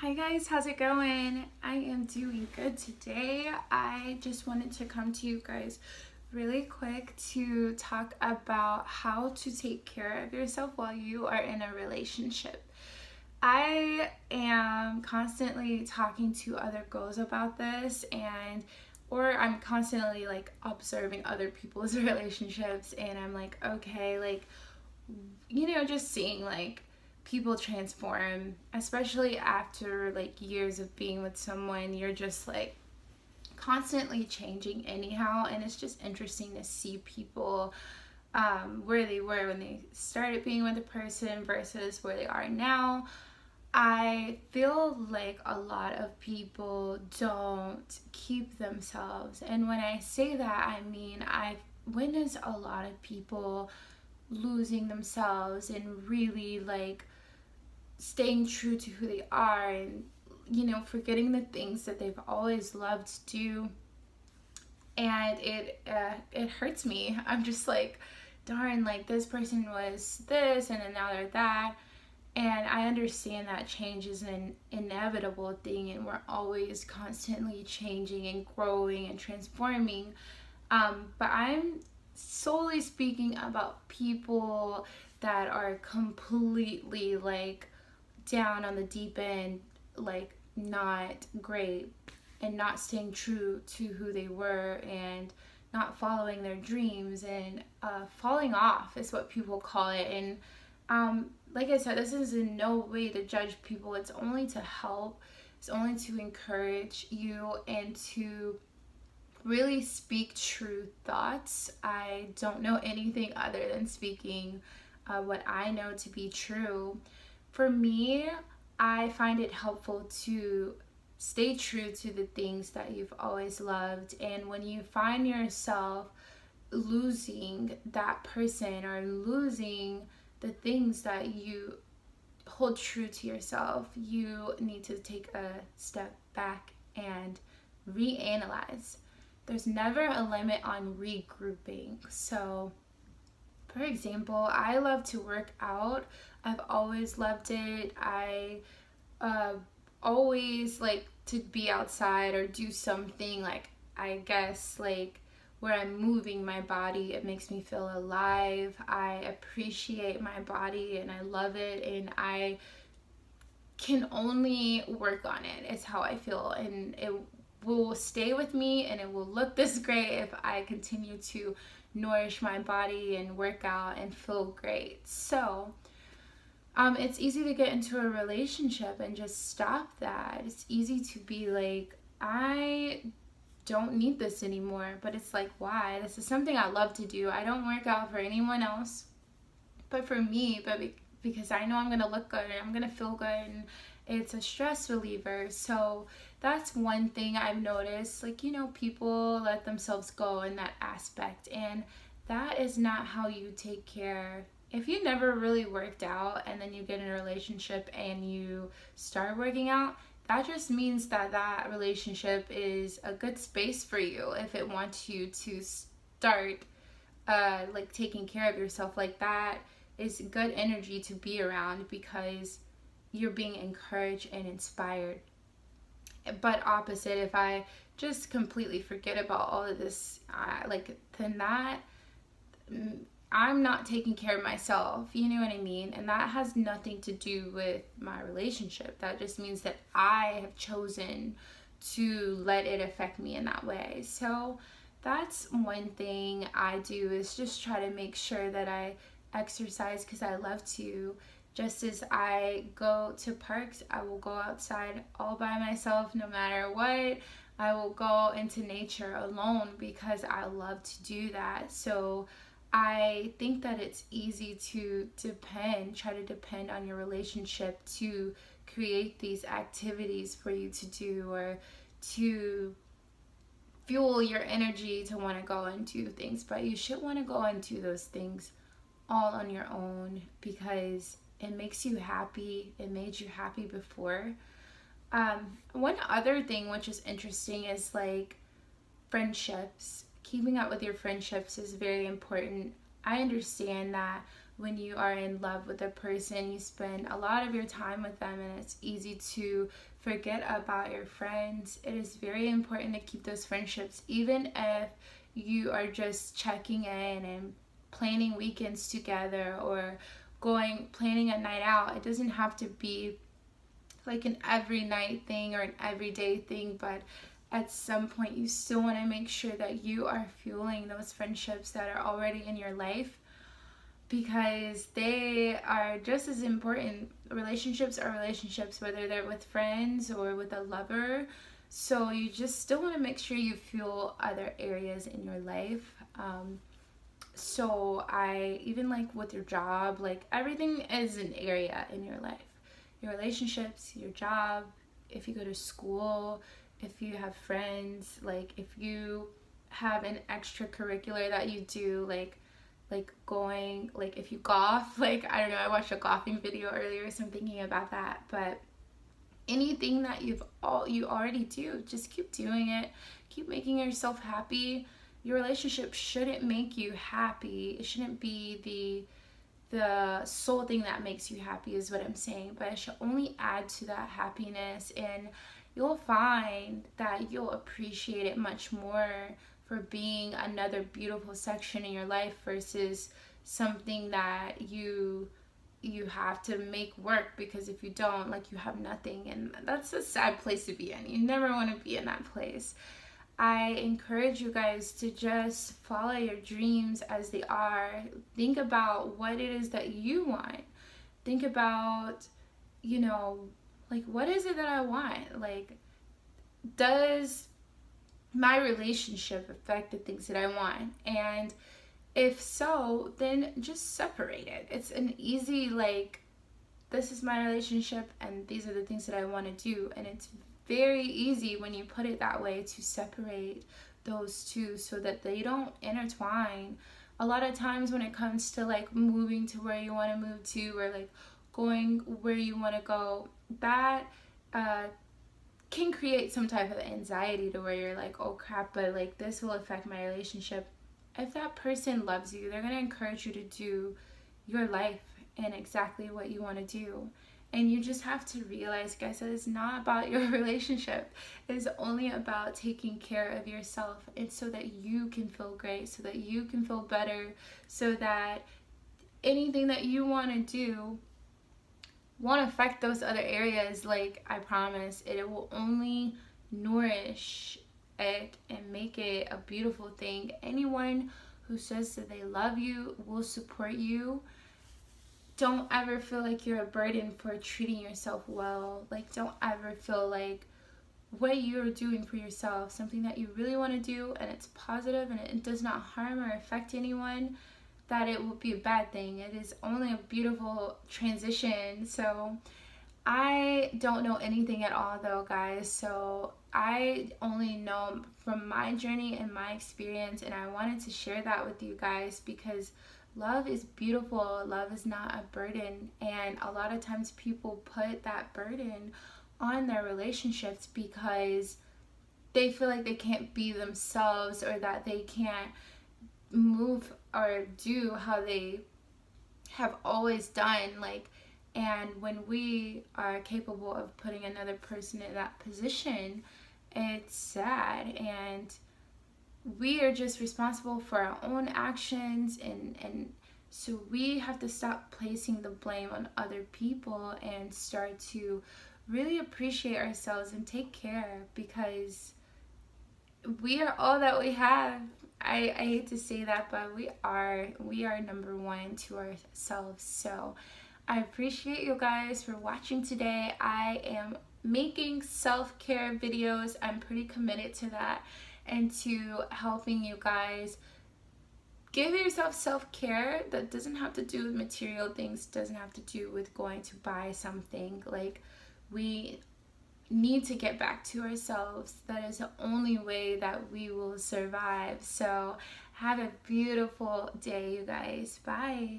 Hi guys, how's it going? I am doing good today. I just wanted to come to you guys really quick to talk about how to take care of yourself while you are in a relationship. I am constantly talking to other girls about this or I'm constantly like observing other people's relationships and I'm like, okay, like just seeing like people transform, especially after like years of being with someone. You're just like constantly changing anyhow, and it's just interesting to see people where they were when they started being with a person versus where they are now. I feel like a lot of people don't keep themselves, and when I say that, I mean I've witnessed a lot of people losing themselves and really like staying true to who they are, and forgetting the things that they've always loved to do. And it hurts me. I'm just like, darn, like this person was this and then now they're that. And I understand that change is an inevitable thing, and we're always constantly changing and growing and transforming. But I'm solely speaking about people that are completely like down on the deep end, like not great, and not staying true to who they were, and not following their dreams, and falling off is what people call it. And like I said, this is in no way to judge people. It's only to help. It's only to encourage you and to really speak true thoughts. I don't know anything other than speaking what I know to be true. For me, I find it helpful to stay true to the things that you've always loved. And when you find yourself losing that person or losing the things that you hold true to yourself, you need to take a step back and reanalyze. There's never a limit on regrouping. So, for example, I love to work out. I've always loved it. I uh, always like to be outside or do something, like, I guess, like where I'm moving my body. It makes me feel alive. I appreciate my body and I love it, and I can only work on it, is how I feel. And it will stay with me and it will look this great if I continue to nourish my body and work out and feel great. So it's easy to get into a relationship and just stop that. It's easy to be like, I don't need this anymore. But it's like, why? This is something I love to do. I don't work out for anyone else but for me, because I know I'm going to look good and I'm going to feel good, and it's a stress reliever. So that's one thing I've noticed. Like, people let themselves go in that aspect, and that is not how you take care. If you never really worked out and then you get in a relationship and you start working out, that just means that that relationship is a good space for you if it wants you to start like taking care of yourself. Like, that is good energy to be around because you're being encouraged and inspired. But opposite, if I just completely forget about all of this, then that I'm not taking care of myself, you know what I mean? And that has nothing to do with my relationship. That just means that I have chosen to let it affect me in that way. So that's one thing I do, is just try to make sure that I exercise because I love to. Just as I go to parks, I will go outside all by myself no matter what. I will go into nature alone because I love to do that. So I think that it's easy to try to depend on your relationship to create these activities for you to do, or to fuel your energy to want to go and do things. But you should want to go and do those things all on your own because it makes you happy. It made you happy before. One other thing which is interesting is like friendships. Keeping up with your friendships is very important. I understand that when you are in love with a person, you spend a lot of your time with them, and it's easy to forget about your friends. It is very important to keep those friendships, even if you are just checking in and planning weekends together or planning a night out. It doesn't have to be like an every night thing or an everyday thing, but at some point you still want to make sure that you are fueling those friendships that are already in your life, because they are just as important. Relationships are relationships, whether they're with friends or with a lover. So you just still want to make sure you fuel other areas in your life. So I even like with your job, like everything is an area in your life. Your relationships, your job, if you go to school, if you have friends, like if you have an extracurricular that you do, like going, like if you golf, like I don't know, I watched a golfing video earlier, so I'm thinking about that. But anything that you already do, just keep doing it. Keep making yourself happy. Your relationship shouldn't make you happy. It shouldn't be the sole thing that makes you happy, is what I'm saying, but it should only add to that happiness, and you'll find that you'll appreciate it much more for being another beautiful section in your life versus something that you have to make work, because if you don't, like, you have nothing, and that's a sad place to be in. You never want to be in that place. I encourage you guys to just follow your dreams as they are. Think about what it is that you want. Think about, like, what is it that I want? Like, does my relationship affect the things that I want? And if so, then just separate it. It's an easy, like, this is my relationship and these are the things that I want to do. And it's very easy when you put it that way to separate those two so that they don't intertwine. A lot of times when it comes to like moving to where you want to move to, or like going where you want to go, that can create some type of anxiety to where you're like, oh crap, but like this will affect my relationship. If that person loves you, they're going to encourage you to do your life and exactly what you want to do. And you just have to realize, guys, that it's not about your relationship. It is only about taking care of yourself, and so that you can feel great, so that you can feel better, so that anything that you want to do won't affect those other areas. Like, I promise, it will only nourish it and make it a beautiful thing. Anyone who says that they love you will support you. Don't ever feel like you're a burden for treating yourself well. Like, don't ever feel like what you're doing for yourself, something that you really want to do and it's positive and it does not harm or affect anyone, that it will be a bad thing. It is only a beautiful transition. So I don't know anything at all though, guys. So I only know from my journey and my experience, and I wanted to share that with you guys because love is beautiful. Love is not a burden. And a lot of times people put that burden on their relationships because they feel like they can't be themselves, or that they can't move or do how they have always done. Like, and when we are capable of putting another person in that position, it's sad. And we are just responsible for our own actions, and so we have to stop placing the blame on other people and start to really appreciate ourselves and take care, because we are all that we have. I hate to say that, but we are number one to ourselves. So I appreciate you guys for watching today. I am making self-care videos. I'm pretty committed to that, and to helping you guys give yourself self-care that doesn't have to do with material things, doesn't have to do with going to buy something. Like, we need to get back to ourselves. That is the only way that we will survive. So have a beautiful day, you guys. Bye.